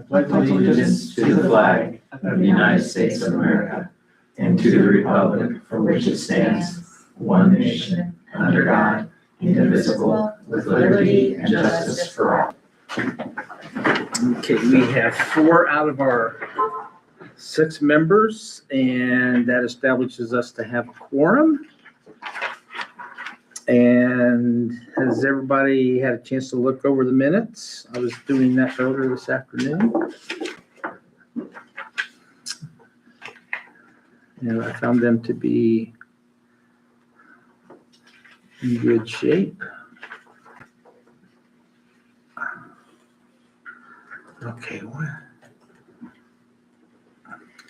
pledge allegiance to the flag of the United States of America and to the republic for which it stands, one nation, under God, indivisible, with liberty and justice for all. Okay, we have 4 out of our 6 members, and that establishes us to have a quorum. And has everybody had a chance to look over the minutes? I was doing that earlier this afternoon. And I found them to be in good shape. Okay, what?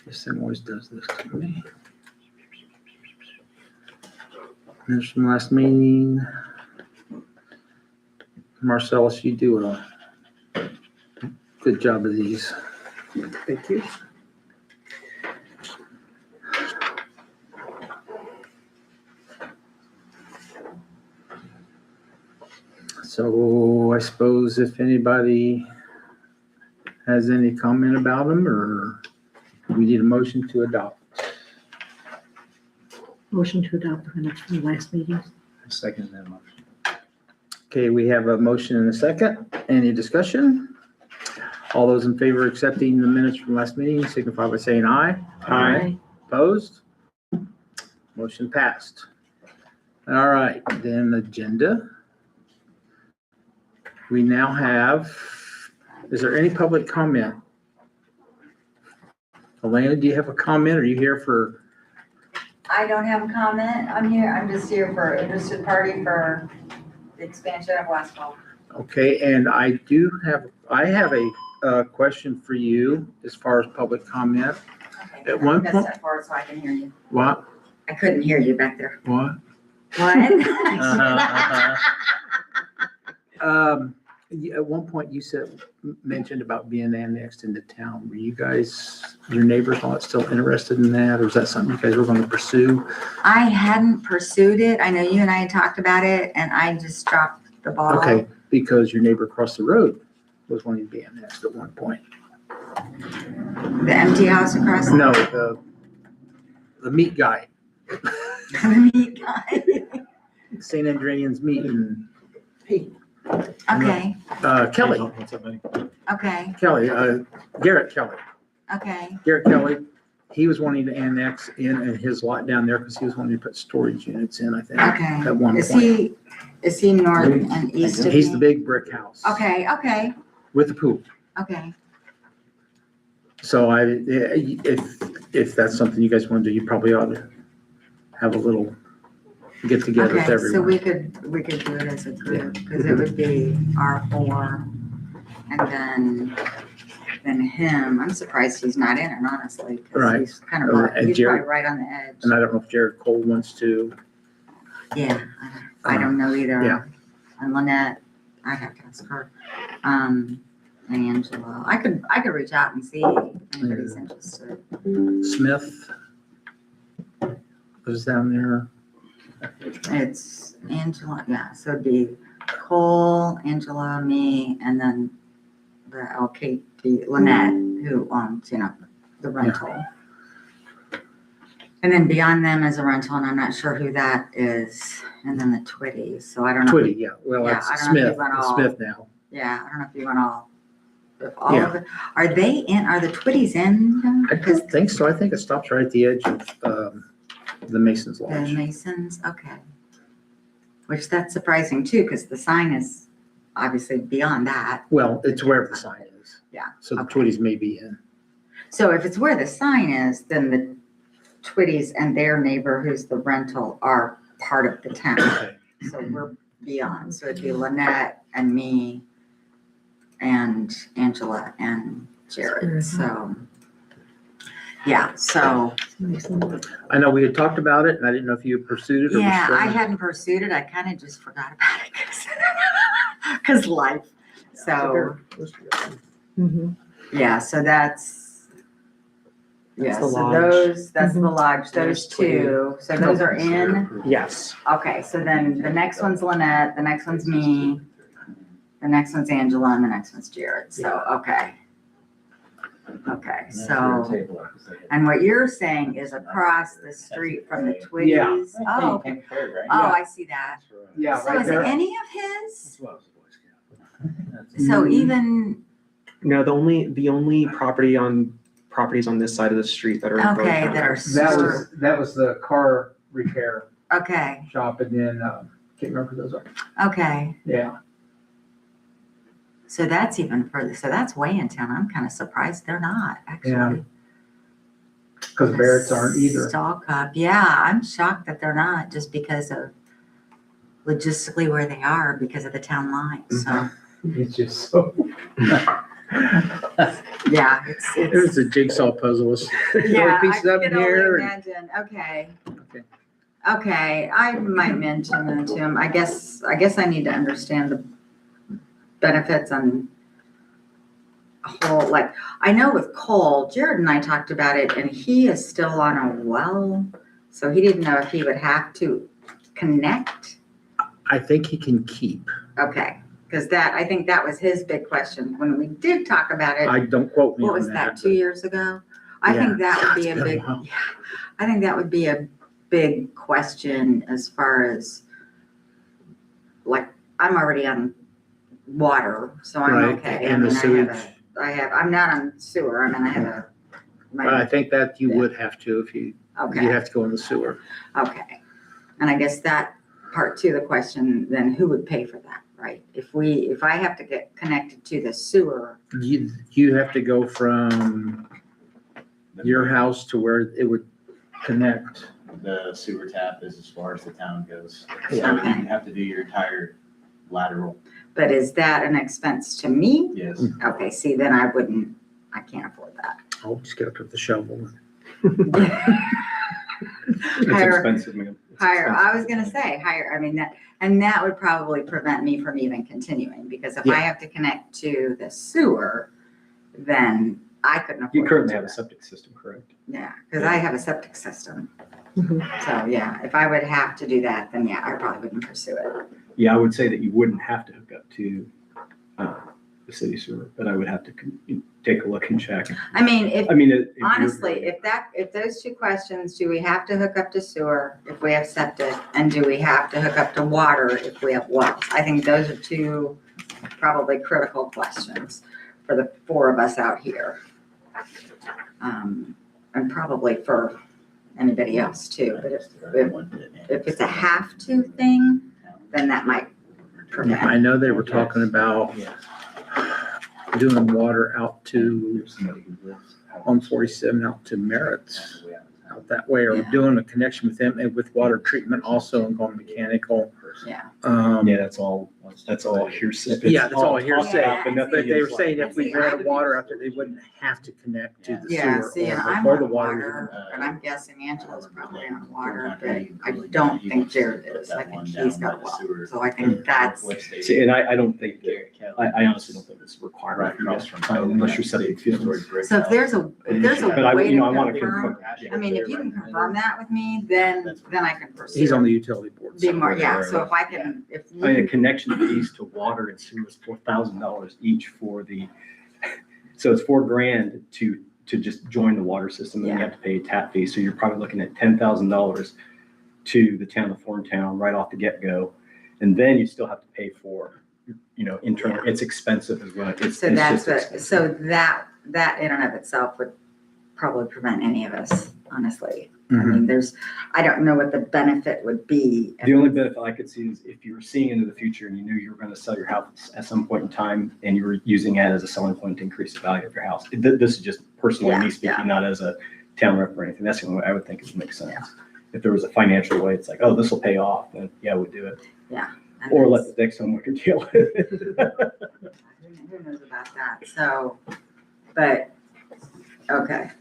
This thing always does this to me. Minutes from last meeting. Marcellus, you do a good job of these. Thank you. So I suppose if anybody has any comment about them, or we need a motion to adopt. Motion to adopt the minutes from the last meeting. Second that motion. Okay, we have a motion and a second. Any discussion? All those in favor of accepting the minutes from last meeting signify by saying aye. Aye. Opposed? Motion passed. All right, then agenda. We now have, is there any public comment? Elena, do you have a comment? Are you here for? I don't have a comment. I'm just here for interested party for the expansion of Westfall. Okay, and I have a question for you as far as public comment. Okay, At one I'm gonna point- step forward so I can hear you. What? I couldn't hear you back there. What? What? At one point you mentioned about being annexed into town. Were you guys, your neighbors, all that still interested in that? Or is that something you guys were going to pursue? I hadn't pursued it. I know you and I had talked about it and I just dropped the ball. Okay, because your neighbor across the road was wanting to be annexed at one point. The empty house across. No, the meat guy, The meat guy. St. Andreans Meat and Okay, Kelly, What's up, buddy? okay, Garrett Kelly. okay. Garrett Kelly, he was wanting to annex in his lot down there because he was wanting to put storage units in, I think, Okay. at one Is point. he north and east of He's the me? big brick house. Okay, okay, With the pool. okay. So if that's something you guys want to do, you probably ought to have a little get together with Okay, so everyone. we could do it as a group, because it would be R4, and then him. I'm surprised he's not in it, honestly, because Right. he's kind of, And he's probably Jared- right on the edge. And I don't know if Jared Cole wants to. Yeah, I don't know either. Yeah. And Lynette, I'd have to ask her. And Angela, I could reach out and see if anybody's interested. Smith was down there. It's Angela, yeah, so it'd be Cole, Angela, me, and then the Lynette, who owns, the rental. And then beyond them is a rental, and I'm not sure who that is. And then the Twitties, so I don't know. Twitty, yeah. Well, Yeah, that's I don't know if Smith. he went It's all- Smith now. Yeah, I don't know if you want all of Yeah. it. Are the Twitties in? I Because don't think so. I think it stops right at the edge of the Masons the Lodge. Masons, okay. Which that's surprising too, because the sign is obviously beyond that. Well, it's wherever the sign is. Yeah, So the okay. Twitties may be in. So if it's where the sign is, then the Twitties and their neighbor, who's the rental, are part of the town. Okay. So we're beyond. So it'd be Lynette and me and Angela and Jared. So, yeah, so, I know we had talked about it and I didn't know if you had pursued it or. was yeah, still- I hadn't pursued it. I kind of just forgot about it because life. So, Mhm. yeah, so that's, yeah, That's the so lodge. that's the Mhm. lodge, those There's two. So those are in. Yes. Okay, so then the next one's Lynette, the next one's me, the next one's Angela, and the next one's Jared. So, okay. Okay, And that's so, where the table is, 'cause they had- and what you're saying is across the street from the Yeah. Twiggies? Oh, okay. Pink Flag, right? Oh, I see that. That's right. Yeah, So right is there. any of his? That's what I was a Boy Scout. That's- So even, No, the only properties on this side of the street that are in okay, Thorntown that are That was the car repair okay, shop and then, can't remember who those are. okay. Yeah. So that's even further. So that's way in town. I'm kind of surprised they're not actually. Because Barrett's aren't either. Stalk up. Yeah, I'm shocked that they're not just because of logistically where they are because of the town line. So It's just so. yeah, It was it's a jigsaw puzzle. yeah, I Pieces up in can only here. and- imagine. Okay. Okay. Okay, I might mention that to him. I guess I need to understand the benefits and a whole, like, I know with Cole, Jared and I talked about it and he is still on a well. So he didn't know if he would have to connect. I think he can keep. Okay, because I think that was his big question when we did talk about it. I don't quote me What on was that, that. 2 years ago? I Yeah. think that would be a It's been a big, while. yeah, I think that would be a big question as far as, like, I'm already on water, so I'm Right, okay. and the sewage. I'm not on sewer, I mean, I have I think that you Yeah. would have to if you okay, have to go in the sewer. okay. And I guess that part two of the question, then who would pay for that, right? If I have to get connected to the sewer, You have to go from your house to where it would connect. The sewer tap is as far as the town goes. So Yeah. you have to do your entire lateral, but is that an expense to me? yes. Okay, see, then I can't afford that. I'll just get up with the shovel. It's Hire, expensive, man. It's hire, I expensive. was gonna say, hire, I mean, that would probably prevent me from even continuing, because if I Yeah. have to connect to the sewer, then I couldn't afford. You to currently do have a that. septic system, correct? Yeah, because I have a septic system, Mhm. so yeah, if I would have to do that, then yeah, I probably wouldn't pursue it. Yeah, I would say that you wouldn't have to hook up to the city sewer, but I would have to take a look and check. I mean, if, I mean, if you're- honestly, if those two questions, do we have to hook up to sewer if we have septic? And do we have to hook up to water if we have wells? I think those are two probably critical questions for the four of us out here. And probably for anybody else too, but if it's a have to thing, then that might prevent. I know they were talking about doing water out to, Somebody who lives out- on 47 out to Merritt's, out that way, or Yeah. doing a connection with them and with water treatment also and going mechanical. Yeah. Yeah, that's all hearsay. Yeah, that's all It's hearsay. Yeah, but nothing But they were is like- saying if we See, ran I- water out there, they wouldn't have to connect to the Yeah, sewer see, and I'm or the on water. water, and I'm guessing Angela's probably on water, but I don't think Jared is. I think he's got a well. So I think that's, See, and I don't think that, Garrett Kelly. I honestly don't think it's a requirement for you guys from town unless you're setting fields. so if there's a But I, way you to know, I want to confirm, confirm. I mean, if you can confirm that with me, then I can pursue. He's on the utility board. Be more, yeah, so if I can, if I mean, a you, connection fees to water and sewer is $4,000 each for so it's $4,000 to just join the water system, and you have to pay a tap fee, so you're probably looking at $10,000 to the town of Thorntown right off the get-go, and then you still have to pay for, internal, it's expensive as well. It's so that's just what, expensive. so that in and of itself would probably prevent any of us, honestly. I Mhm. mean, I don't know what the benefit would be. The only benefit I could see is if you were seeing into the future and you knew you were going to sell your house at some point in time and you were using it as a selling point to increase the value of your house. This is just personally Yeah, me speaking, yeah. not as a town rep or anything. That's the only way I would think it would make sense. If there was a financial way, it's like, oh, this will pay off, then yeah, we'd do it. And Or that's- let the next homeowner deal with it. Who knows about that? So, but, okay.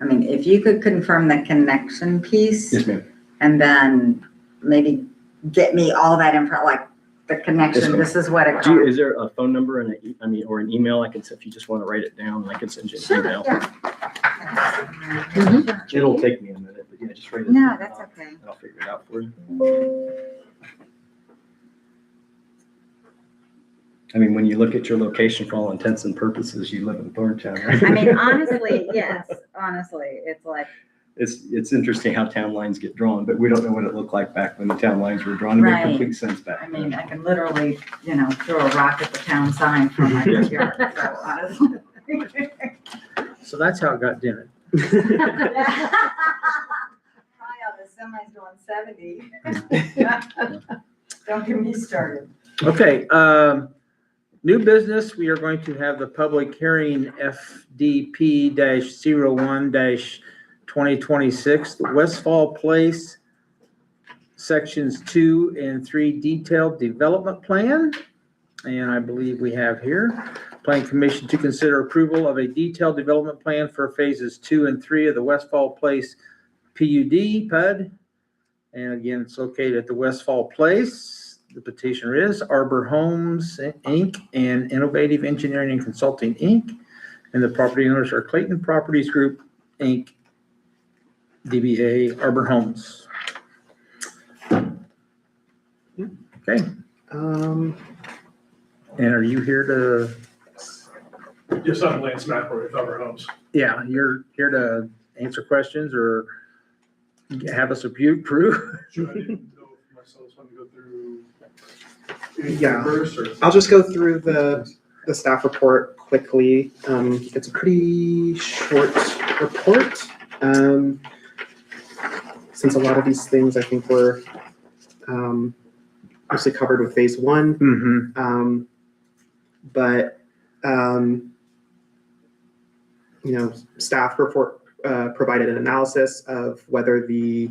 I mean, if you could confirm the connection piece Yes, ma'am. and then maybe get me all that info, like the Yes, connection, ma'am. this is what it Do you, costs. is there a phone number and or an email I can, if you just want to write it down, I can send you an Sure, email. yeah. It'll take me a minute, but yeah, just write it No, down. that's okay. And I'll figure it out for you. I mean, when you look at your location for all intents and purposes, you live in Thorntown, right? I mean, honestly, yes, honestly, it's like, It's interesting how town lines get drawn, but we don't know what it looked like back when the town lines were drawn. It made Right. complete sense back I then. mean, I can literally, throw a rock at the town sign from my Yes. backyard, so honestly. So that's how it got dented. Probably on the semis going 70. Don't get me started. Okay, new business, we are going to have the public hearing FDP-01-2026, the Westfall Place, sections 2 and 3 detailed development plan. And I believe we have here, Plan Commission to consider approval of a detailed development plan for phases 2 and 3 of the Westfall Place PUD. And again, it's located at the Westfall Place. The petitioner is Arbor Homes, Inc. and Innovative Engineering and Consulting, Inc. And the property owners are Clayton Properties Group, Inc., DBA Arbor Homes. Okay, and are you here to, Yes, I'm Lance McElroy with Arbor Homes. yeah, you're here to answer questions or have us approve? Sure, I didn't know if my son's want to go through anything Yeah. first or. I'll just go through the staff report quickly. It's a pretty short report. Since a lot of these things I think were mostly covered with phase 1. Mm-hmm. But staff report provided an analysis of whether the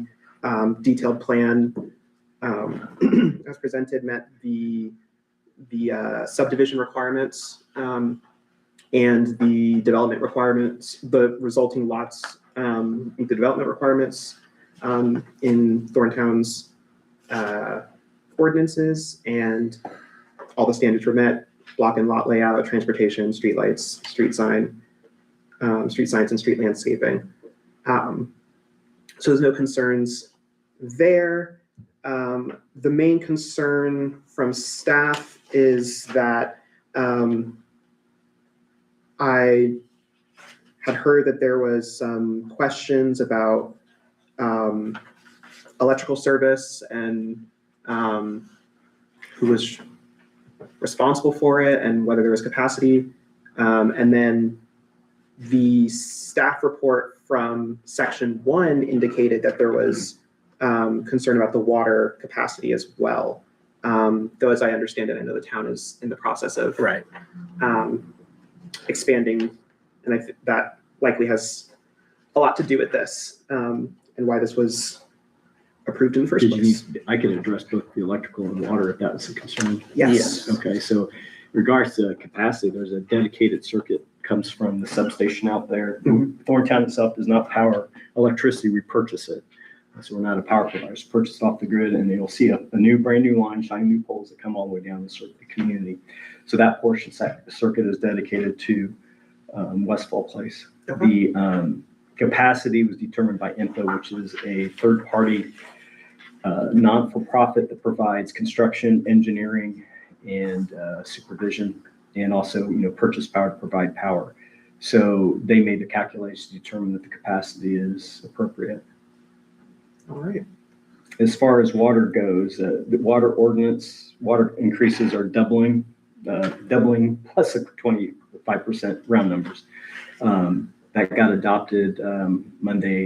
detailed plan as presented met the subdivision requirements and the development requirements, the resulting lots meet the development requirements in Thorntown's ordinances, and all the standards were met: block and lot layout, transportation, streetlights, street signs, and street landscaping. So there's no concerns there. The main concern from staff is that I had heard that there was some questions about electrical service and who was responsible for it and whether there was capacity. And then the staff report from section 1 indicated that there was concern about the water capacity as well. Though as I understand it, I know the town is in the process of Right. expanding, and I think that likely has a lot to do with this and why this was approved in the first place. I could address both the electrical and water if that was a concern. Yes. Okay, so in regards to capacity, there's a dedicated circuit comes from the substation out there. Thorntown itself does not power electricity, we purchase it. So we're not a power provider, it's purchased off the grid, and you'll see a brand new line, shining new poles that come all the way down the community. So that portion circuit is dedicated to Westfall Place. Okay. The capacity was determined by INFO, which is a third-party non-for-profit that provides construction, engineering, and supervision, and also purchase power to provide power. So they made the calculations to determine that the capacity is appropriate. All right. As far as water goes, the water ordinance, water increases are doubling plus a 25% round numbers. That got adopted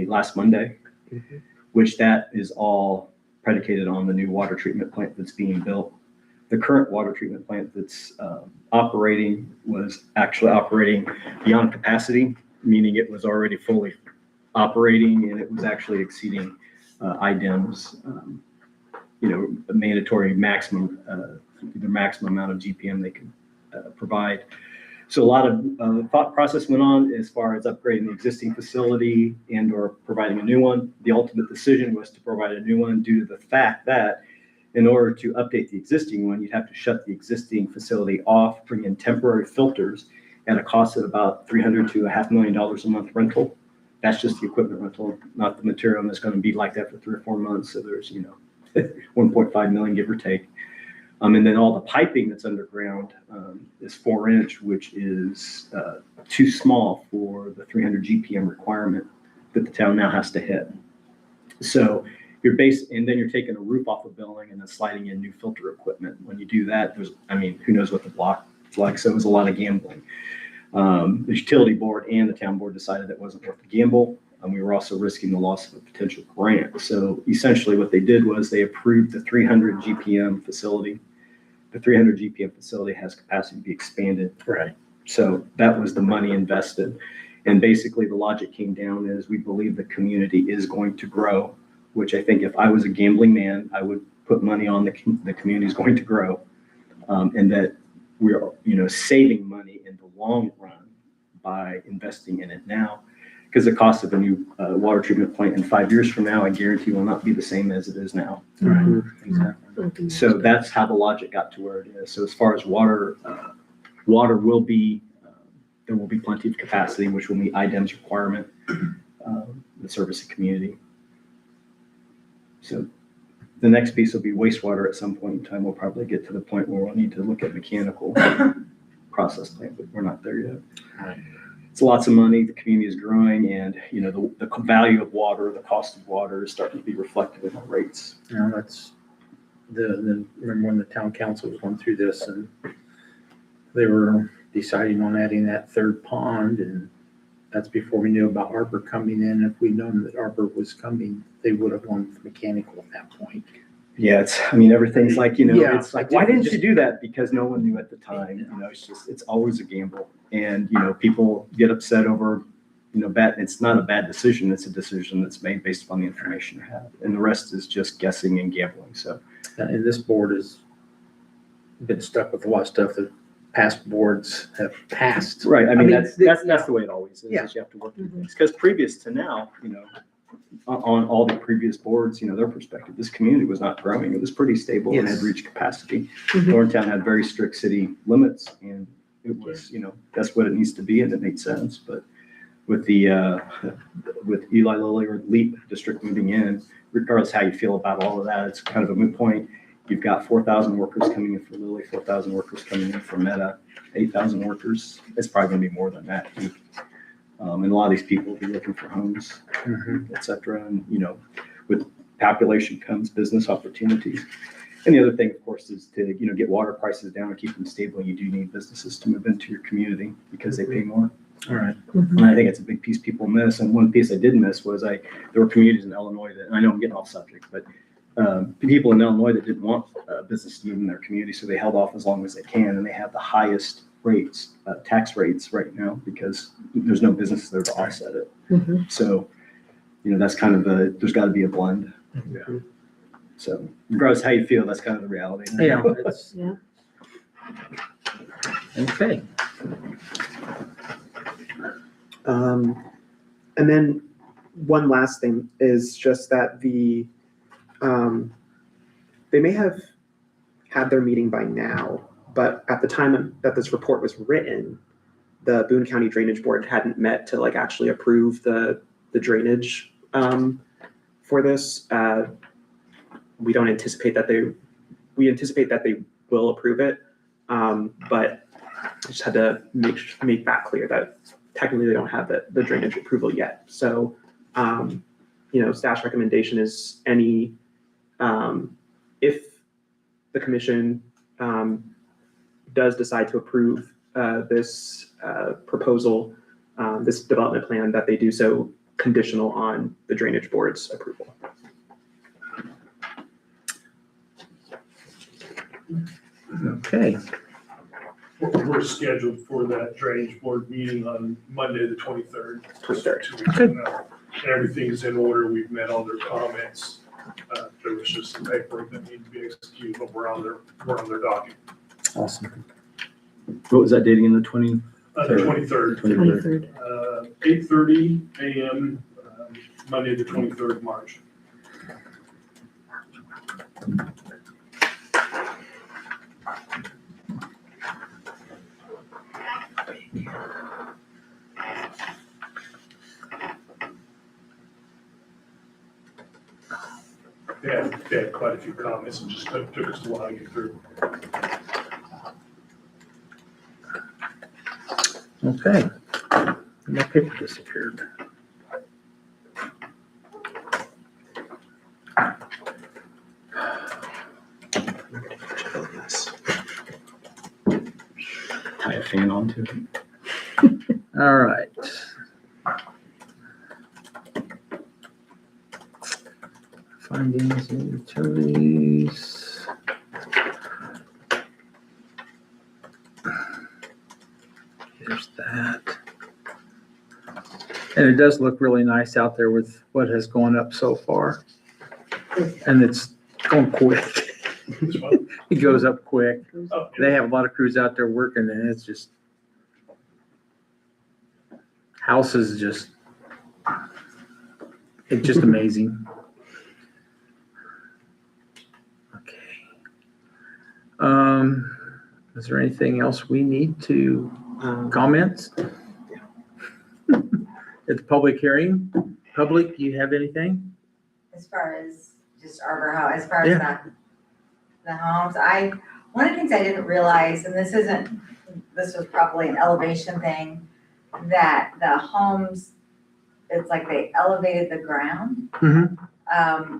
last Monday, which that is all predicated on the new water treatment plant that's being built. The current water treatment plant that's operating was actually operating beyond capacity, meaning it was already fully operating, and it was actually exceeding IDEM's, a mandatory maximum, the maximum amount of GPM they can provide. So a lot of thought process went on as far as upgrading the existing facility and or providing a new one. The ultimate decision was to provide a new one due to the fact that in order to update the existing one, you'd have to shut the existing facility off, bring in temporary filters at a cost of about $300,000 to $500,000 a month rental. That's just the equipment rental, not the material that's going to be like that for 3 or 4 months. So there's, 1.5 million, give or take. And then all the piping that's underground is 4-inch, which is too small for the 300 GPM requirement that the town now has to hit. So and then you're taking a roof off a building and then sliding in new filter equipment. When you do that, who knows what the block is like. So it was a lot of gambling. The utility board and the town board decided it wasn't worth the gamble. And we were also risking the loss of a potential grant. So essentially what they did was they approved the 300 GPM facility. The 300 GPM facility has capacity to be expanded. Right. So that was the money invested. And basically the logic came down is we believe the community is going to grow, which I think if I was a gambling man, I would put money on the community is going to grow. And that we're, saving money in the long run by investing in it now. Because the cost of a new water treatment plant in 5 years from now, I guarantee will not be the same as it is now. Right. Exactly. So that's how the logic got to where it is. So as far as water will be, there will be plenty of capacity, which will meet IDEM's requirement, the service the community. So the next piece will be wastewater. At some point in time, we'll probably get to the point where we'll need to look at mechanical process plant, but we're not there yet. Right. It's lots of money. The community is growing, and the value of water, the cost of water, is starting to be reflected in the rates. That's remember when the town council was going through this and they were deciding on adding that third pond, and that's before we knew about Arbor coming in. If we'd known that Arbor was coming, they would have gone with mechanical at that point. Yeah, everything's like, Yeah. it's like, why didn't you do that? Because no one knew at the time. It's always a gamble. And, people get upset over, it's not a bad decision. It's a decision that's made based upon the information you have. And the rest is just guessing and gambling. So, And this board has been stuck with a lot of stuff that past boards have passed. right. That's they- the way it always is. Yeah. Is you have to work through things. Because previous to now, on all the previous boards, their perspective, this community was not growing. It was pretty stable and had Yes. reached capacity. Mhm. Thorntown had very strict city limits, and it was, that's what it needs to be, and it made sense. But with with Eli Lilly or LEAP district moving in, regardless how you feel about all of that, it's kind of a moot point. You've got 4,000 workers coming in for Lilly, 4,000 workers coming in for Meta, 8,000 workers. It's probably going to be more than that. And a lot of these people will be looking for homes, Mhm. et cetera. And, with population comes business opportunities. And the other thing, of course, is to, get water prices down and keep them stable. You do need businesses to move into your community because they pay more. All right. And I think it's a big piece people miss. And one piece I did miss was there were communities in Illinois that, and I know I'm getting off subject, but people in Illinois that didn't want business to move in their community, so they held off as long as they can. And they have the highest rates, tax rates right now because there's no business there to offset it. Mhm. So, that's kind of there's got to be a blend. Yeah. So regardless of how you feel, that's kind of the reality. Yeah. It's, Yeah. okay. And then one last thing is just that they may have had their meeting by now, but at the time that this report was written, the Boone County Drainage Board hadn't met to actually approve the drainage for this. We don't anticipate that we anticipate that they will approve it, but I just had to make that clear that technically they don't have the drainage approval yet. So, staff's recommendation is if the commission does decide to approve this proposal, this development plan, that they do so conditional on the drainage board's approval. Okay. We're scheduled for that drainage board meeting on Monday, the 23rd. 23rd. 2 weeks from now. And everything's in order. We've met all their comments. There was just some paperwork that needed to be executed, but we're on their docket. Awesome. What was that dating in the 20? The 23rd, 23rd. 8:30 a.m., Monday, the 23rd of March. They had quite a few comments and just took us a while to get through. Okay. My paper disappeared. Tie a fan onto it. All right. Findings and utilities. There's that. And it does look really nice out there with what has gone up so far. And it's going quick. Which one? It goes up quick. Oh, They have a lot of crews out there working and it's just, houses just, it's just amazing. Okay. Is there anything else we need to comments? At the public hearing, public, you have anything? As far as just Arbor House, as far as the homes, one of the things I didn't realize, and this was probably an elevation thing, that the homes, it's like they elevated the ground.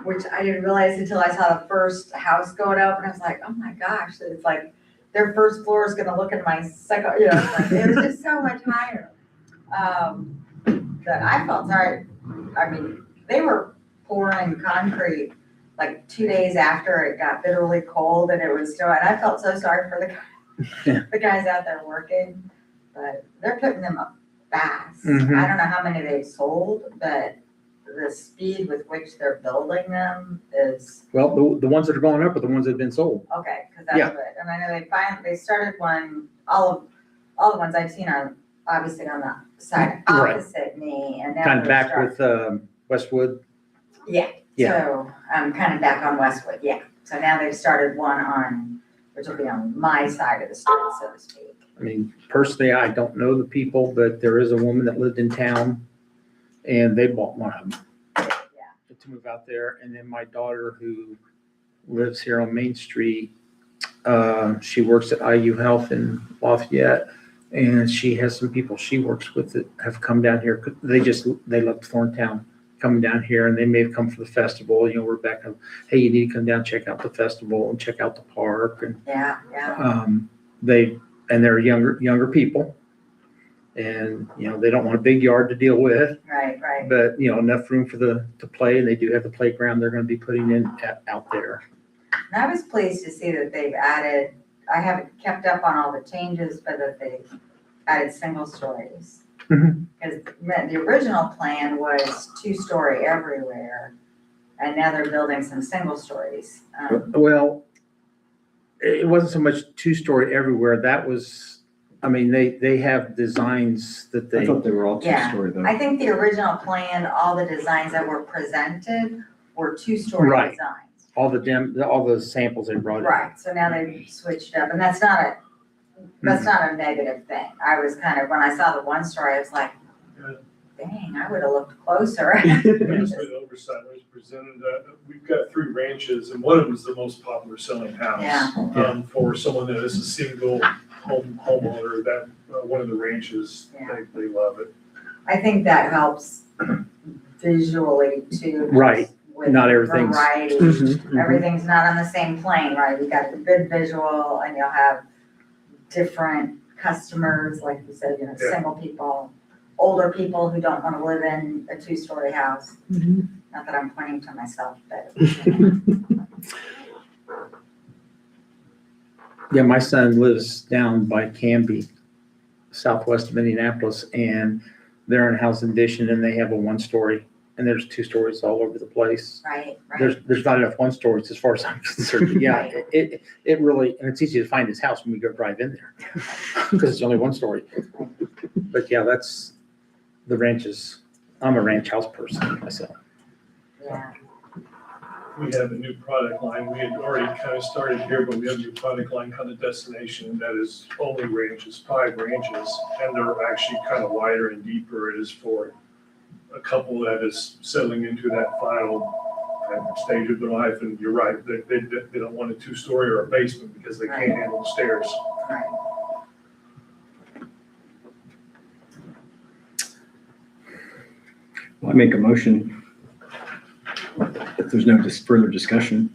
Which I didn't realize until I saw the first house going up, and I was like, oh my gosh, it's like their first floor is gonna look at my second, it's like, it was just so much higher. That I felt sorry, I mean, they were pouring concrete like 2 days after it got bitterly cold and it was still, and I felt so sorry for the guys out there working, but they're putting them up fast. I don't know how many they've sold, but the speed with which they're building them is, Well, the ones that are going up are the ones that have been sold. okay, because that's good. And I know they started one, all the ones I've seen are obviously on the side Right. opposite me, and now Kind of they're back starting- with Westwood. Yeah, Yeah. so I'm kind of back on Westwood, yeah. So now they've started one on, which will be on my side of the street, so to speak. I mean, personally, I don't know the people, but there is a woman that lived in town and they bought one of them. To move out there. And then my daughter who lives here on Main Street, she works at IU Health in Lafayette. And she has some people she works with that have come down here. They left Thorntown coming down here and they may have come for the festival. We're back on, hey, you need to come down, check out the festival and check out the park. And Yeah. they're younger people. And, they don't want a big yard to deal with, Right. but, enough room to play. And they do have the playground they're going to be putting in out there. And I was pleased to see that they've added, I haven't kept up on all the changes, but that they've added single stories. Because the original plan was 2-story everywhere, and now they're building some single stories. Well, it wasn't so much 2-story everywhere. That was, they have designs that I they, thought they were all two-story though. I think the original plan, all the designs that were presented were 2-story Right. designs. all the samples they brought in. Right, so now they've switched up, and that's not a negative thing. I was kind of, when I saw the 1-story, I was like, dang, I would have looked closer. It's been oversight was presented, we've got 3 ranches, and one of them is the most popular selling house. Yeah. For someone that is a single homeowner, that, one of the ranches, Yeah. they love it. I think that helps visually too. Right. With Not everything's- variety. Mhm. Everything's not on the same plane, right? You got the good visual and you'll have different customers, like you said, Yeah. single people, older people who don't want to live in a 2-story house. Not that I'm pointing to myself, but. Yeah, my son lives down by Canby, southwest of Indianapolis, and they're in a house addition and they have a 1-story. And there's 2 stories all over the place. Right. There's not enough 1-stories as far as I'm concerned. But yeah, it really, and it's easy to find his house when we go drive in there because it's only 1 story. But yeah, that's the ranches. I'm a ranch house person myself. Yeah. We have a new product line. We had already kind of started here, but we have a new product line kind of destination that is only ranches, 5 ranches. And they're actually kind of wider and deeper. It is for a couple that is settling into that final stage of their life, and you're right, they don't want a two-story or a basement because they can't handle the stairs. Right. I make a motion if there's no further discussion.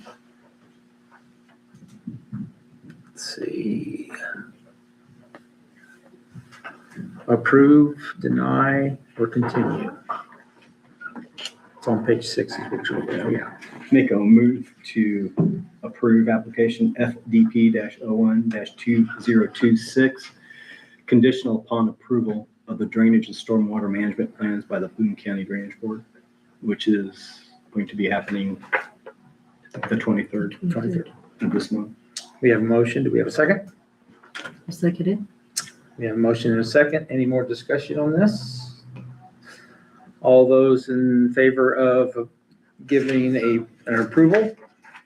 Let's see. Approve, deny, or continue. It's on page 6 is what you're looking at, yeah. Make a move to approve application FDP-01-2026, conditional upon approval of the drainage and stormwater management plans by the Boone County Drainage Board, which is going to be happening the 23rd 23rd. of this month. We have a motion. Do we have a second? I second it. We have a motion and a second. Any more discussion on this? All those in favor of giving an approval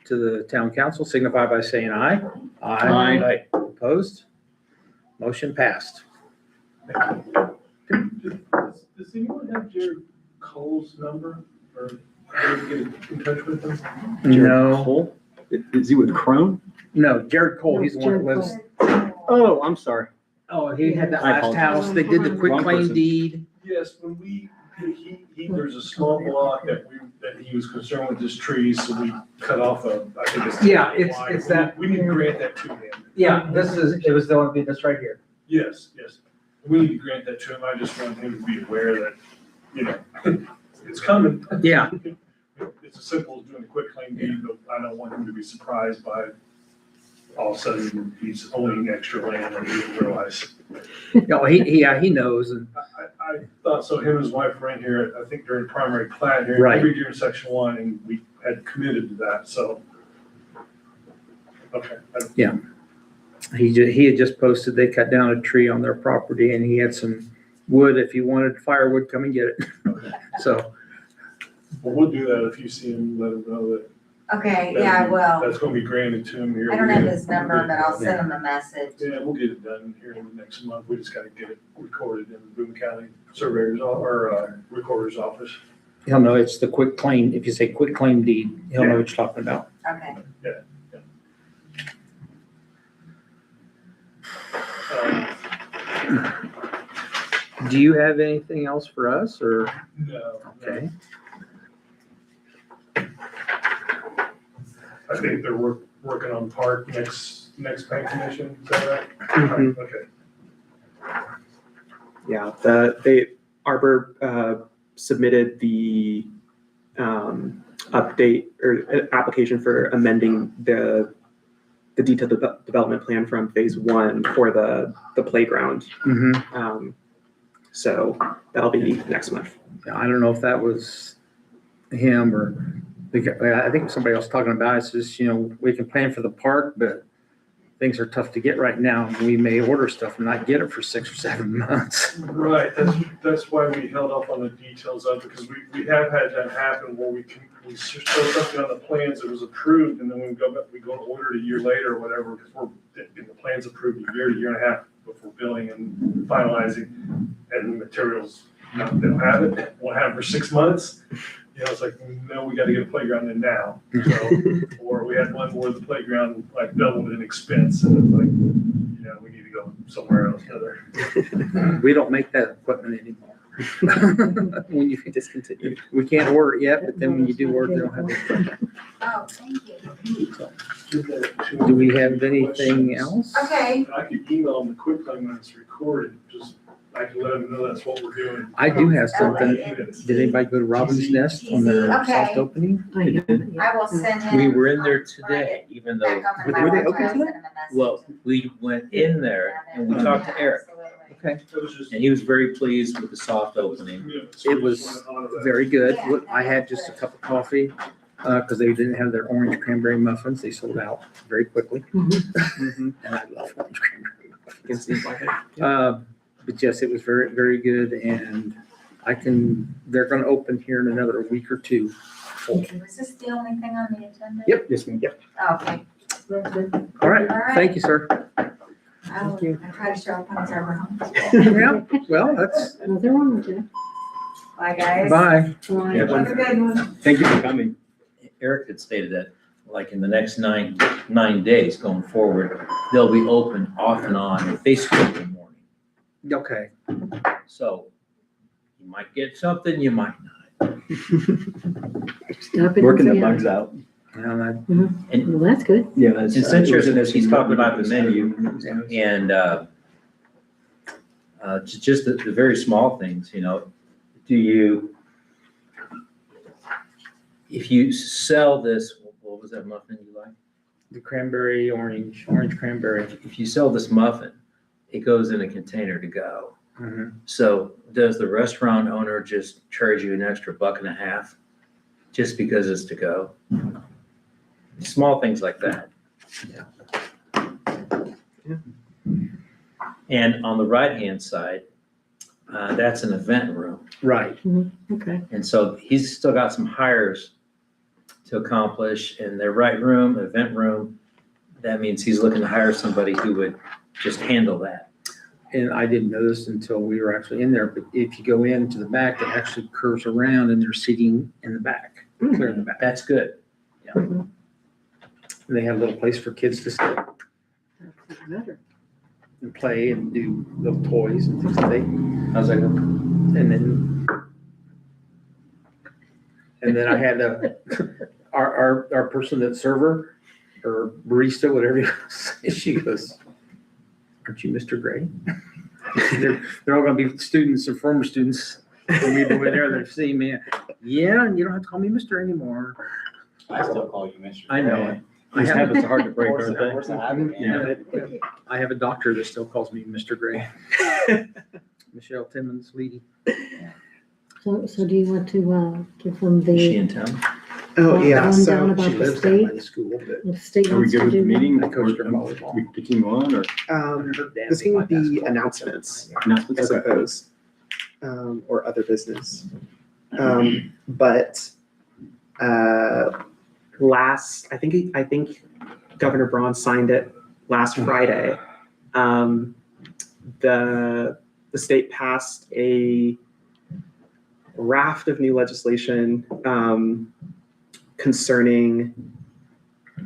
to the town council signify by saying aye. Aye. Opposed? Motion passed. Does anyone have Jared Cole's number, or how do you get in touch with him? No, Cole? Is he with Crone? no, Jared Cole, he's the one that Jared lives. Oh, I'm sorry. Oh, he had that I last apologize. house. They did the quick Wrong claim person. deed. Yes, when there's a small block that he was concerned with his trees, so we cut off I think it's. Yeah, it's that- We need to grant that to him. Yeah, it was the one, this right here. Yes, yes. We need to grant that to him. I just want him to be aware that, it's coming. Yeah, It's as simple as doing a quick claim deed, but I don't want him to be surprised by all of a sudden he's owning extra land and he didn't realize. no, he knows, and I thought so. Him and his wife were in here, I think during primary plat here, Right. every year in section 1, and we had committed to that, so. Okay. he had just posted, they cut down a tree on their property, and he had some wood, if you wanted firewood, come and get it. Okay. So, Well, we'll do that if you see him, let him know that. Okay, yeah, I will. That's gonna be granted to him here. I don't have his number, but I'll send him a message. Yeah, we'll get it done here in the next month. We just gotta get it recorded in the Boone County Surveyor's or Recorder's Office. he'll know it's the quick claim, if you say quick claim deed, he'll know what you're talking about. Okay. Do you have anything else for us, or, No. okay? I think they're working on park next plan commission, is that right? Mhm. Okay. Yeah, Arbor submitted the update or application for amending the detailed development plan from phase 1 for the playground. Mm-hmm. So that'll be next month. I don't know if that was him or, I think somebody else talking about it, says, we can plan for the park, but things are tough to get right now. We may order stuff and not get it for 6 or 7 months. Right, that's why we held off on the details of it, because we have had that happen where we show something on the plans that was approved, and then when we go back, we go to order it a year later or whatever, because we're getting the plans approved a year and a half before billing and finalizing, and the materials, they don't have it, won't have it for 6 months. It's like, no, we gotta get a playground in now. So, or we had one where the playground like doubled in expense, and it's like, we need to go somewhere else. We don't make that equipment anymore. When you Discontinued. we can't order it yet, but then when you do order, they don't have it. Oh, thank you. Do we have anything else? Okay. I could email them the quick claim when it's recorded, just, I can let them know that's what we're doing. I do have something. Did anybody go to Robin's Nest on their Okay. soft opening? I haven't yet. I will send him. We were in there I'll today, even write though, it back on my Were they website. open I'll today? send him a message. well, we went in there and we talked to Eric, Okay, It was just. and he was very pleased with the soft opening. it was very good. I had just a cup of coffee, because they didn't have their orange cranberry muffins. They sold out very quickly. Mhm. And I love orange cranberry Can see why. muffins. But yes, it was very, very good, and they're gonna open here in another week or two. Was this the only thing on the agenda? Yep. Yes, ma'am. Okay. All right, thank you, sir. I'll you. try to show up on Arbor Homes. Yeah, well, that's, Another one, Jeff. Bye, guys. bye. Bye. Yeah. Have a good one. Thank you for coming. Eric had stated that, like in the next nine days going forward, they'll be open off and on, basically every morning. Okay. So you might get something, you might not. Stop it. Working the and say bugs out. Well, Well, that's good. Yeah, that's. And since you're in this, he's talking about the menu and, just the very small things, you know, if you sell this, what was that muffin you like? the cranberry, orange cranberry. If you sell this muffin, it goes in a container to go. Mhm. So does the restaurant owner just charge you an extra $1.50 just because it's to go? Small things like that. And on the right-hand side, that's an event room. Right. Okay. And so he's still got some hires to accomplish in their right room, event room. That means he's looking to hire somebody who would just handle that. And I didn't know this until we were actually in there, but if you go into the back, it actually curves around and they're seating in the back, clear in the back. That's good. And they have a little place for kids to sit That's better. and play and do little toys and things like that. How's that going? And then I had our person that server or barista, whatever you say, she goes, "Aren't you Mr. Gray?" They're all gonna be students or former students. When we go in there, they're seeing me. Yeah, and you don't have to call me Mr. anymore. I still call you Mr. I know it. I These have, habits are hard to break, Force aren't the- they? force the habit, man. I have a doctor that still calls me Mr. Gray. Michelle Timmons, Leedy. So do you want to give them Is she the in town? Oh, yeah, rundown so, about She the lives down by state? the school, but The state Are we wants good to with the do. meeting? I coached her volleyball. We continue on or this can be announcements, I announcements? suppose, or other business. But I think Governor Braun signed it last Friday. The state passed a raft of new legislation concerning,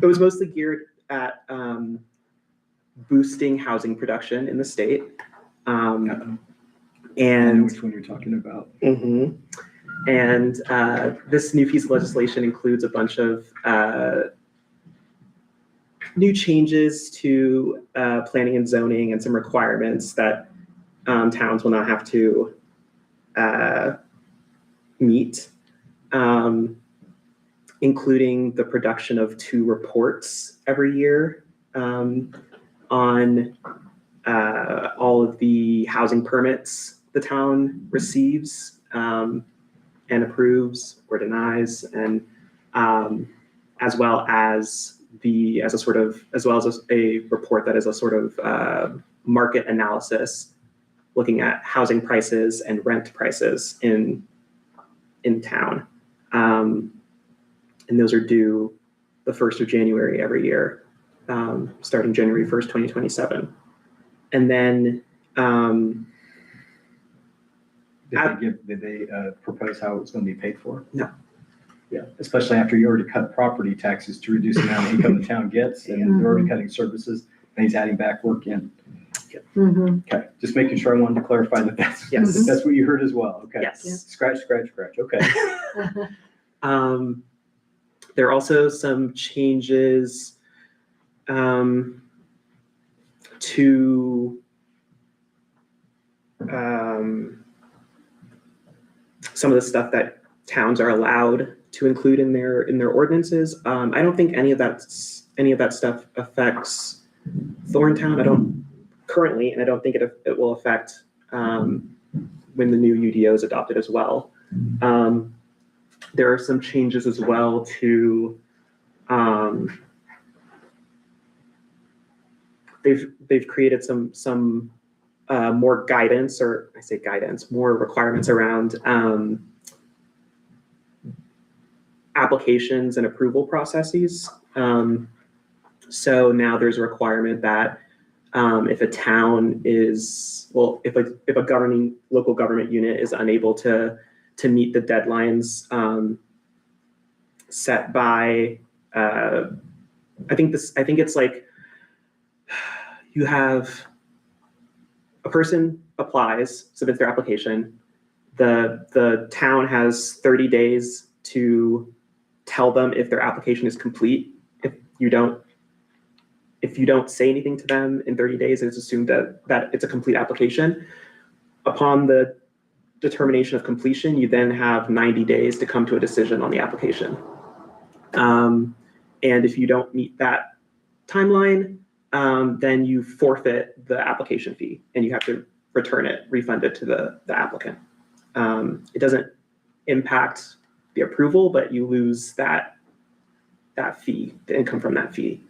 it was mostly geared at boosting housing production in the state. I know And which one you're talking about. Mhm. And this new piece of legislation includes a bunch of new changes to planning and zoning and some requirements that towns will now have to meet, including the production of 2 reports every year on all of the housing permits the town receives and approves or denies, and as well as a report that is a sort of market analysis looking at housing prices and rent prices in town. And those are due the 1st of January every year, starting January 1st, 2027. And then Did they propose how it's going to be paid for? No. Yeah, especially after you already cut property taxes to reduce the amount of income the town gets, and they're already cutting services, and he's adding back work in. Mhm. Okay, just making sure I wanted to clarify that that's Yes. that's what you heard as well. Okay. Yes. Scratch. Okay. There are also some changes to some of the stuff that towns are allowed to include in their ordinances. I don't think any of that stuff affects Thorntown. I don't currently, and I don't think it will affect when the new UDO is adopted as well. There are some changes as well to they've created some more guidance, or I say guidance, more requirements around applications and approval processes. So now there's a requirement that if a town is, if a local government unit is unable to meet the deadlines set by, I think it's like, you have a person applies, submits their application. The town has 30 days to tell them if their application is complete. If you don't say anything to them in 30 days, it's assumed that it's a complete application. Upon the determination of completion, you then have 90 days to come to a decision on the application. And if you don't meet that timeline, then you forfeit the application fee and you have to return it, refund it to the applicant. It doesn't impact the approval, but you lose that fee, the income from that fee.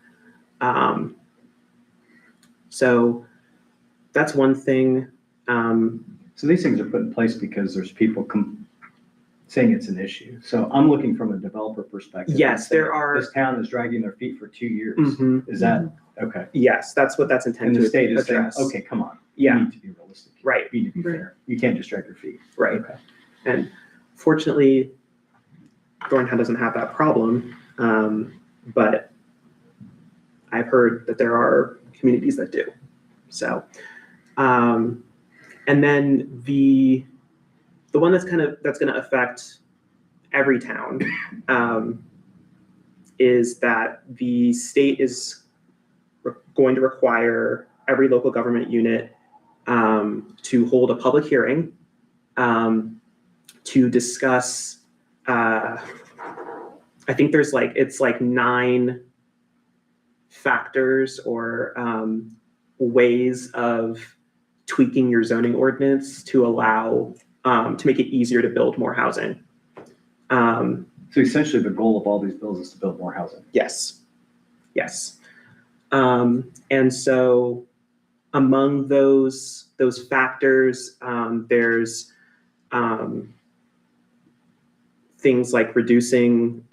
So that's one thing. So these things are put in place because there's people saying it's an issue. So I'm looking from a developer perspective. Yes, there are. This town is dragging their feet for 2 years. Mhm. Is that, okay? Yes, that's what that's And intended the to state is saying, address. okay, come on. You Yeah, need to be realistic. right, You need to be fair. You can't just drag your feet. right. Okay. And fortunately, Thorntown doesn't have that problem. But I've heard that there are communities that do. So, and then the one that's going to affect every town is that the state is going to require every local government unit to hold a public hearing to discuss. I think there's it's 9 factors or ways of tweaking your zoning ordinance to allow to make it easier to build more housing. So essentially the goal of all these bills is to build more housing. Yes. And so among those factors, there's things like reducing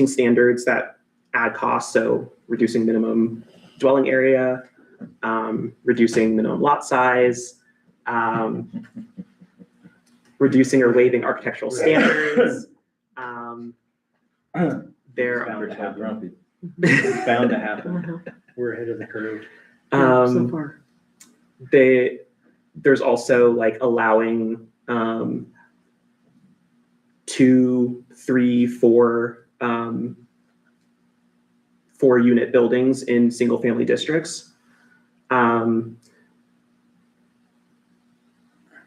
standards that add costs. So reducing minimum dwelling area, reducing minimum lot size, reducing or waiving architectural standards. There It's bound to happen. Grumpy. It's bound to happen. We're ahead of the curve. So far. There's also allowing 2, 3, 4 4-unit buildings in single family districts. A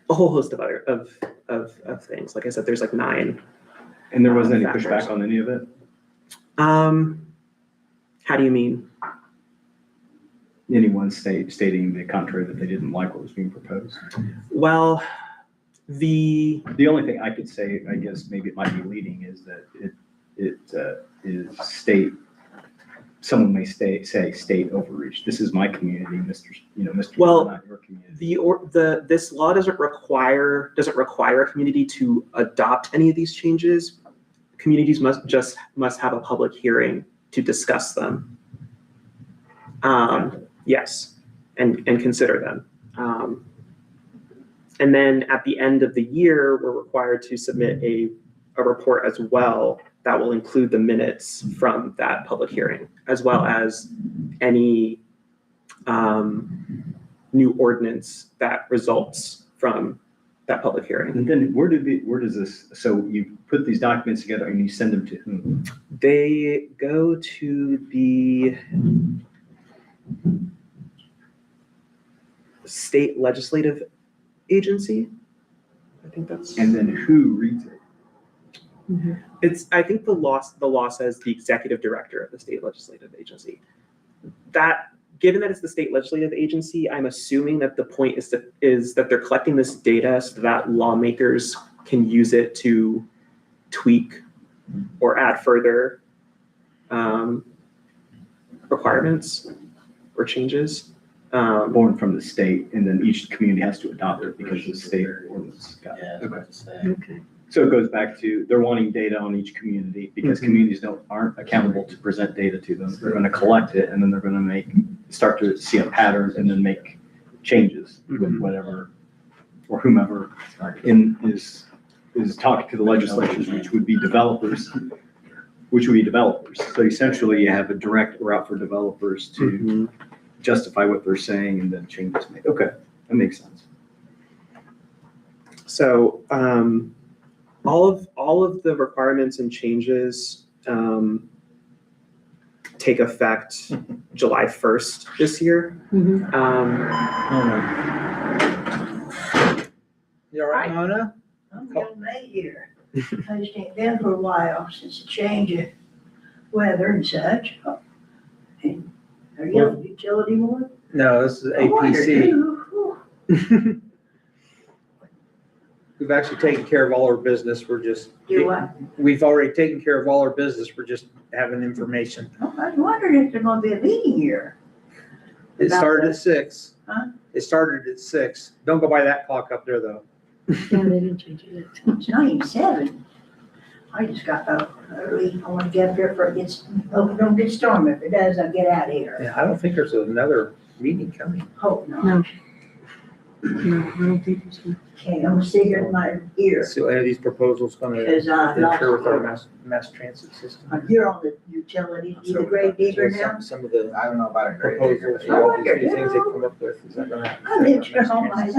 whole host of other of things. Like I said, there's 9. And there wasn't any Factors. pushback on any of it? How do you mean? Anyone stating the contrary, that they didn't like what was being proposed? Well, the The only thing I could say, I guess maybe it might be leading, is that it is state, someone may say state overreach. This is my community, Mr. Well, not your community. this law doesn't require a community to adopt any of these changes. Communities must have a public hearing to discuss them. Yes, and consider them. And then at the end of the year, we're required to submit a report as well that will include the minutes from that public hearing, as well as any new ordinance that results from that public hearing. And then where does this, so you put these documents together and you send them to whom? They go to the state legislative agency. I think that's. And then who reads it? I think the law says the executive director of the state legislative agency. Given that it's the state legislative agency, I'm assuming that the point is that they're collecting this data so that lawmakers can use it to tweak or add further requirements or changes. Born from the state, and then each community has to adopt it because the state ordinance got Yeah, it. I was Okay. about to say. Okay. So it goes back to, they're wanting data on each community because communities aren't accountable to present data to them. They're gonna collect it and then they're gonna start to see a pattern and then make changes with whatever or whomever is is talking to the legislatures, which would be developers. So essentially you have a direct route for developers to Mhm. justify what they're saying and then changes made. Okay, that makes sense. So, all of the requirements and changes, take effect July 1st this year. Mhm. You all right, Mona? I'm young May here. I just ain't been for a while since the change of weather and such. And are you on the utility board? No, this is I wondered APC. who. We've actually taken care of all our business. We're just, Do what? we've already taken care of all our business. We're just having information. Oh, I was wondering if there's gonna be a meeting here. It started at 6. Huh? It started at 6. Don't go by that clock up there, though. Yeah, they didn't change it yet. It's not even 7. I just got up early. I wanna get up there before it gets, hope it don't get stormy. If it does, I'll get out of here. Yeah, I don't think there's another meeting coming. Hope not. No. No, I don't think so. Okay, I'm gonna sit here in my ear. So any of these proposals gonna Because interfere with our mass transit system? you're on the utility, you the grade digger So now? Some of the I don't know about a great. proposals, I all wonder, these new things they come up with, is that gonna? I lived here all my life.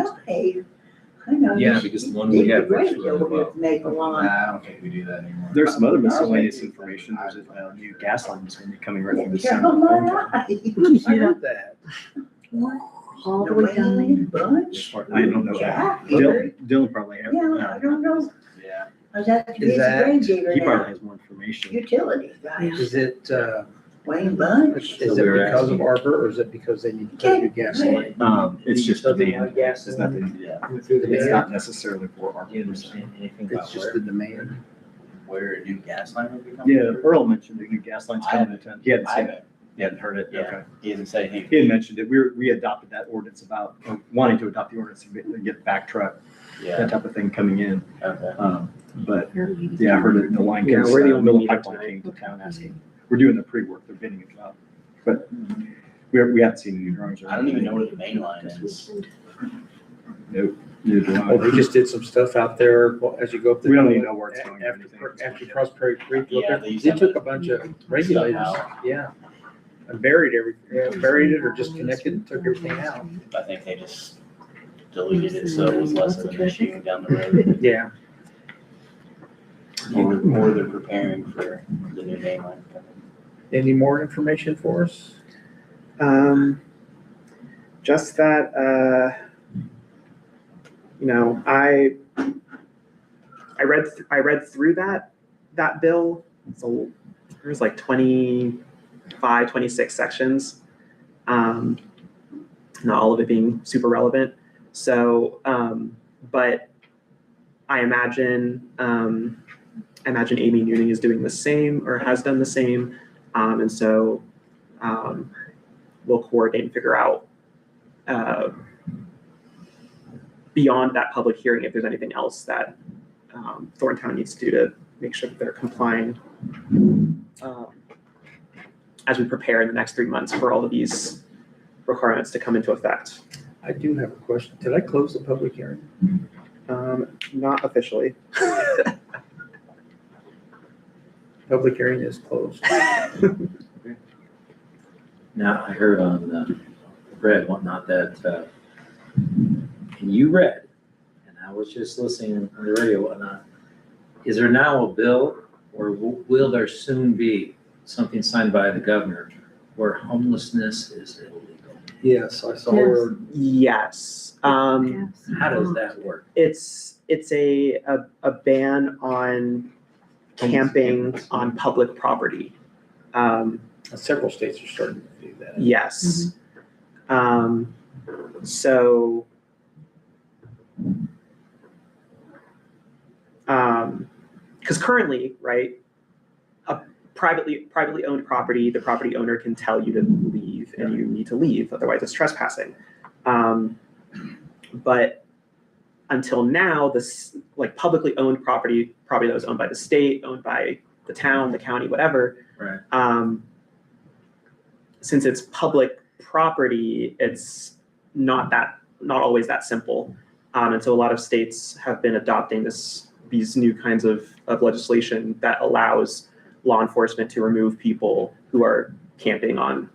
I know. Yeah, you because the should one we dig the have grave was over really here well. to make a line. Nah, I don't think we do that anymore. There's some other miscellaneous information. There's a new gas line that's going to be coming right through the You're center. on my life. I heard that. All the way down there. Bunch. I don't know that. Jack. Dylan probably has. Yeah, I don't know. Yeah. I was at the Is busy that- grave digger He probably now. has more information. Utility guys. Is it, Wayne Bunch. is it because of Arbor, or is it because they need to put a new gas line? It's just a Doesn't demand. want gas It's in nothing, Yeah. through the it's dam? not necessarily for our. Do you understand anything It's about just the demand. where a new gas line would be coming? Yeah, Earl mentioned the new gas line's I coming to town. He hadn't I seen it. haven't, He hadn't heard it. yeah, Okay. he hasn't said anything. He had mentioned it. We adopted that ordinance about wanting to adopt the ordinance and get back truck, that Yeah, type of thing coming in. okay. But yeah, I heard it in the line. Yeah, we're the only Middle meeting Pipeline tonight. came to town asking. We're doing the pre-work. They're bidding it out. But we haven't seen any drawings. or I don't even know anything. where the main line is. Nope. Neither do I. Oh, they just did some stuff out there as you go up the. We don't even know where it's going or anything. After you cross Prairie Creek, look Yeah, at- they used they to took have a bunch of regulators, out. yeah. And buried buried it or just connected and took everything out. I think they just deleted it, so it was less of an issue down the road. Yeah. Or they're preparing for the new main line coming. Any more information for us? Just that, I read through that bill. So there's like 25, 26 sections. Not all of it being super relevant. So, but I imagine Amy Nooning is doing the same or has done the same. And so we'll coordinate and figure out beyond that public hearing if there's anything else that Thorntown needs to do to make sure that they're complying as we prepare in the next 3 months for all of these requirements to come into effect. I do have a question. Did I close the public hearing? Not officially. Public hearing is closed. Now, I heard on, read whatnot that, and you read, and I was just listening on the radio whatnot. Is there now a bill, or will there soon be something signed by the governor where homelessness is illegal? Yes, I saw Yes. where, Yes. How does that work? It's a ban on camping on public property. several states are starting to do that. Yes. So, because currently, right, a privately owned property, the property owner can tell you to leave and you need to leave, otherwise it's trespassing. But until now, this like publicly owned property that was owned by the state, owned by the town, the county, whatever. Right. Since it's public property, it's not always that simple. And so a lot of states have been adopting this these new kinds of legislation that allows law enforcement to remove people who are camping on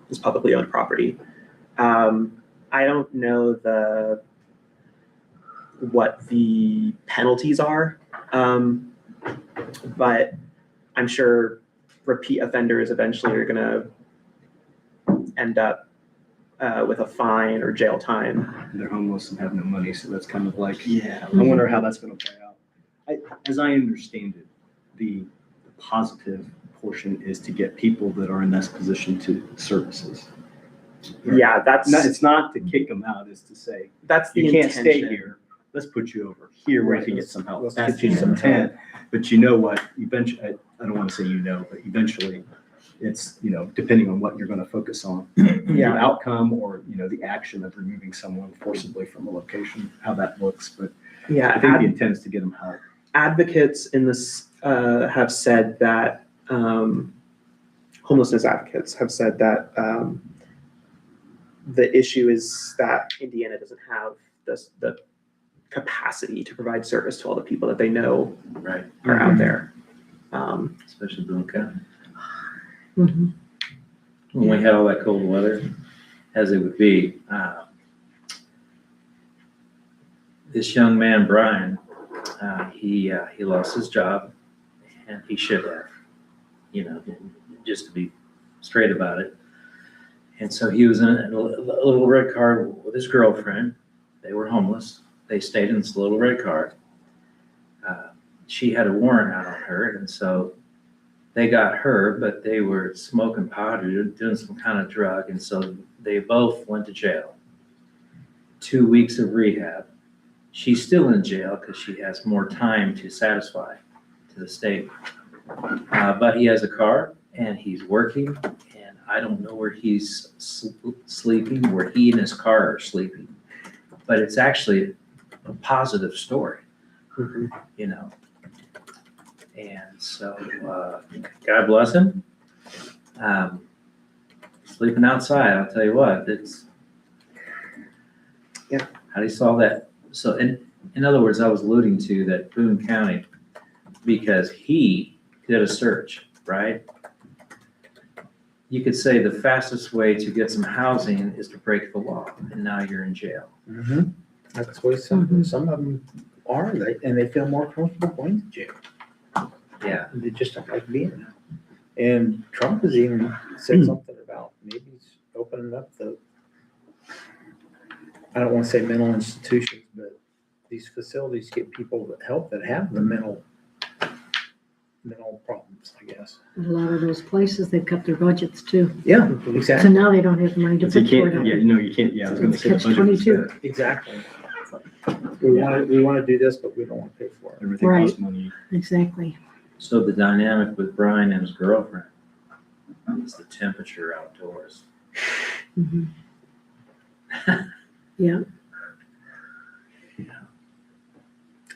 this publicly owned property. I don't know what the penalties are, but I'm sure repeat offenders eventually are gonna end up with a fine or jail time. They're homeless and have no money, so that's kind of like, Yeah. I wonder how that's gonna play out. As I understand it, the positive portion is to get people that are in this position to services. Yeah, It's not to kick them out, it's to say, that's the you can't intention. stay here. Let's put you over here where you can get some help. Let's That's get you the some intent. But you know what? Eventually, I don't want to say but eventually, it's depending on what you're going to focus on, the Yeah. outcome or the action of removing someone forcibly from a location, how that looks. But Yeah, I think the intent is to get them help. advocates in this have said that homelessness advocates have said that the issue is that Indiana doesn't have the capacity to provide service to all the people that they know Right, are out there. especially Boone County. Mhm. When we had all that cold weather, as it would be, this young man, Brian, he lost his job, and he should have, just to be straight about it. And so he was in a little red car with his girlfriend. They were homeless. They stayed in this little red car. She had a warrant out on her, and so they got her, but they were smoking pot or doing some kind of drug, and so they both went to jail. 2 weeks of rehab. She's still in jail because she has more time to satisfy to the state. But he has a car, and he's working, and I don't know where he's sleeping, where he and his car are sleeping. But it's actually a positive story, And so, God bless him. Sleeping outside, I'll tell you what, Yeah. How do you solve that? So in other words, I was alluding to that Boone County, because he did a search, right? You could say the fastest way to get some housing is to break the law, and now you're in jail. Mhm. That's the way some of them are, and they feel more comfortable going to jail. Yeah. They just don't like being there. And Trump has even said something about maybe he's opening up I don't want to say mental institutions, but these facilities get people that help that have the mental problems, I guess. A lot of those places, they've cut their budgets too. Yeah, So exactly. now they don't have the money to So you put toward can't, it. you can't, I was going to say the It's budget was catch-22. set. Exactly. We want to do this, but we don't want to pay for it. Everything Right. costs money. Exactly. So the dynamic with Brian and his girlfriend is the temperature outdoors. Mhm. Yeah.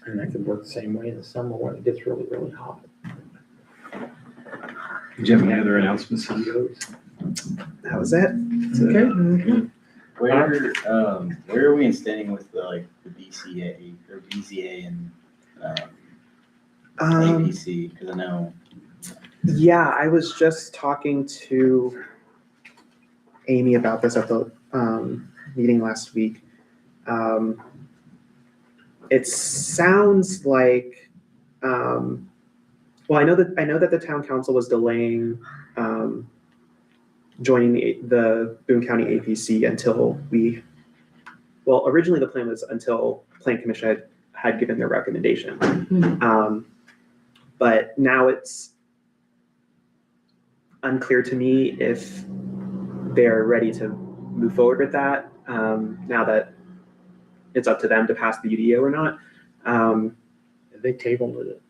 And that could work the same way in the summer when it gets really, really hot. Did you have any other announcements? That was it. Okay. Mhm. Where are we standing with the BCA or BZA and APC? Because I know. Yeah, I was just talking to Amy about this at the meeting last week. It sounds like, well, I know that the town council was delaying joining the Boone County APC until originally the plan was until Plan Commission had given their recommendation. But now it's unclear to me if they're ready to move forward with that, now that it's up to them to pass the UDO or not. They tabled it.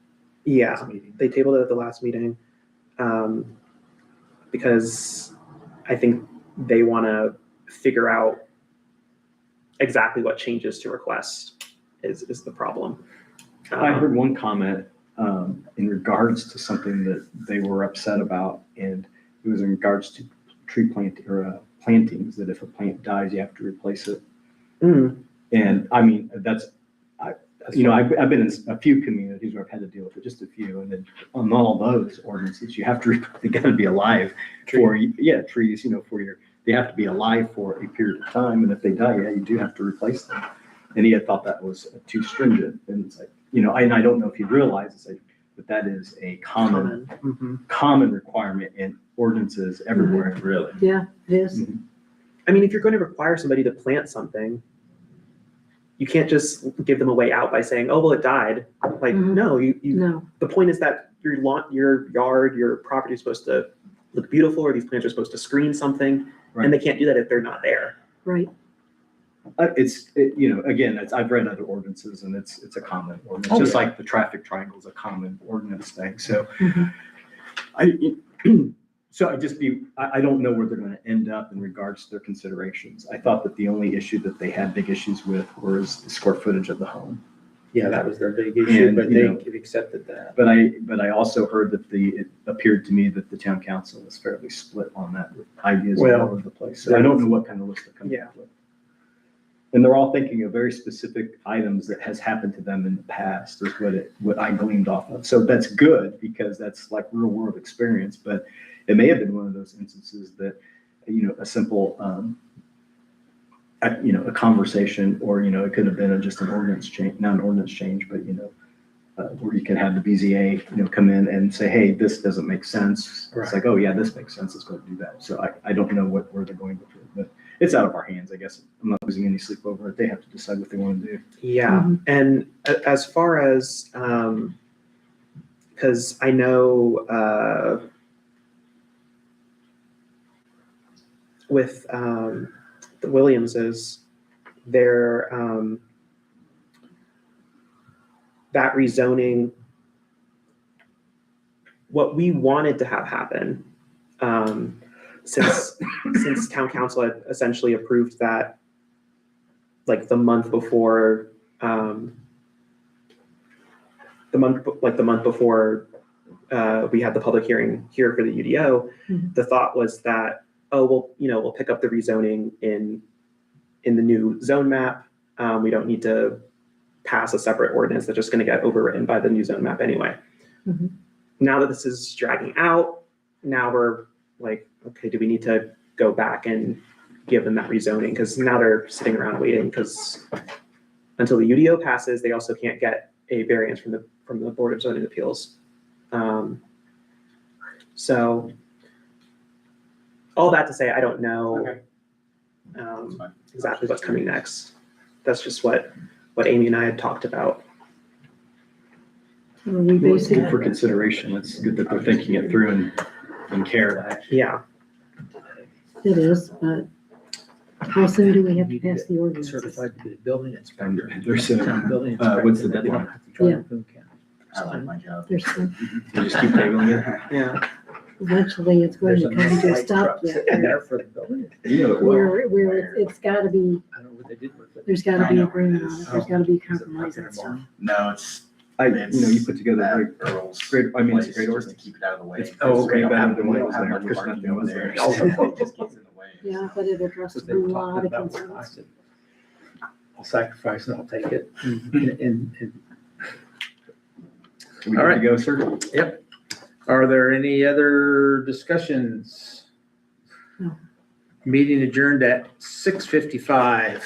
Yeah, Last meeting. they tabled it at the last meeting because I think they want to figure out exactly what changes to request is the problem. I heard one comment in regards to something that they were upset about, and it was in regards to tree plantings, that if a plant dies, you have to replace it. Mm. And I mean, I've been in a few communities where I've had to deal with it, just a few, and then on all those ordinances, you have to, they gotta be alive for, trees, they have to be alive for a period of time, and if they die, you do have to replace them. And he had thought that was too stringent, and it's like, and I don't know if he realizes but that is a common requirement in ordinances everywhere. Really? Yeah, it is. I mean, if you're going to require somebody to plant something, you can't just give them a way out by saying, "Oh, well, it died." Like, no, No, the point is that your yard, your property is supposed to look beautiful, or these plants are supposed to screen something, Right. and they can't do that if they're not there. right. Again, I've read other ordinances, and it's a common ordinance, Oh, just yeah. like the traffic triangle is a common ordinance thing, so. Mhm. I don't know where they're gonna end up in regards to their considerations. I thought that the only issue that they had big issues with was the square footage of the home. Yeah, that was their big issue, And, but you know, they accepted that. But I also heard that it appeared to me that the town council was fairly split on that, with ideas all Well, over the place. So I don't know what kind of list they're coming up with. And they're all thinking of very specific items that has happened to them in the past, is what I gleaned off of. So that's good, because that's like real world experience, but it may have been one of those instances that, a simple, a conversation, or, it could have been just an ordinance change, not an ordinance change, but, where you can have the BZA, come in and say, hey, this doesn't make sense. Right. It's like, oh yeah, this makes sense. Let's go do that. So I don't know where they're going with it, but it's out of our hands, I guess. I'm not losing any sleep over it. They have to decide what they want to do. Yeah, and as far as, because I know with the Williamses, their that rezoning, what we wanted to have happen, since town council had essentially approved that, like the month before, the month before we had the public hearing here for the UDO, the thought was that, oh, well, we'll pick up the rezoning in the new zone map. We don't need to pass a separate ordinance that's just going to get overwritten by the new zone map anyway. Mhm. Now that this is dragging out, now we're like, okay, do we need to go back and give them that rezoning? Because now they're sitting around waiting, because until the UDO passes, they also can't get a variance from the Board of Zoning Appeals. So all that to say, I don't know exactly what's coming next. That's just what Amy and I had talked about. So we Food basically, for consideration. It's good that they're thinking it through and care. Yeah, it is, but how soon do we have to pass the ordinances? Certified to be the building inspector. There's a, Town building inspector. what's the They don't deadline? have to join Yeah. Boone County. I like my job. There's, You just keep tabling it. yeah. eventually it's going to come to a stop Truck yet. sitting there for the building. You know it well. Where it's gotta be, I don't know what they did with it. there's gotta I be know agreement what it on it, is. there's gotta be Is it compromise parking and stuff. No, it's You put together a that girl's great, I mean, it's a place great just to ordinance. keep it out of the way. It's- oh, okay, We don't better have- than we when it don't was have there, much because parking nothing over was there, there. so it just gets in the way. Yeah, but it addresses Because they a were lot talking of about when I concerns. said, I'll sacrifice and I'll take it. And We All good right. to go, sir? Yep. Are there any other discussions? No. Meeting adjourned at 6:55.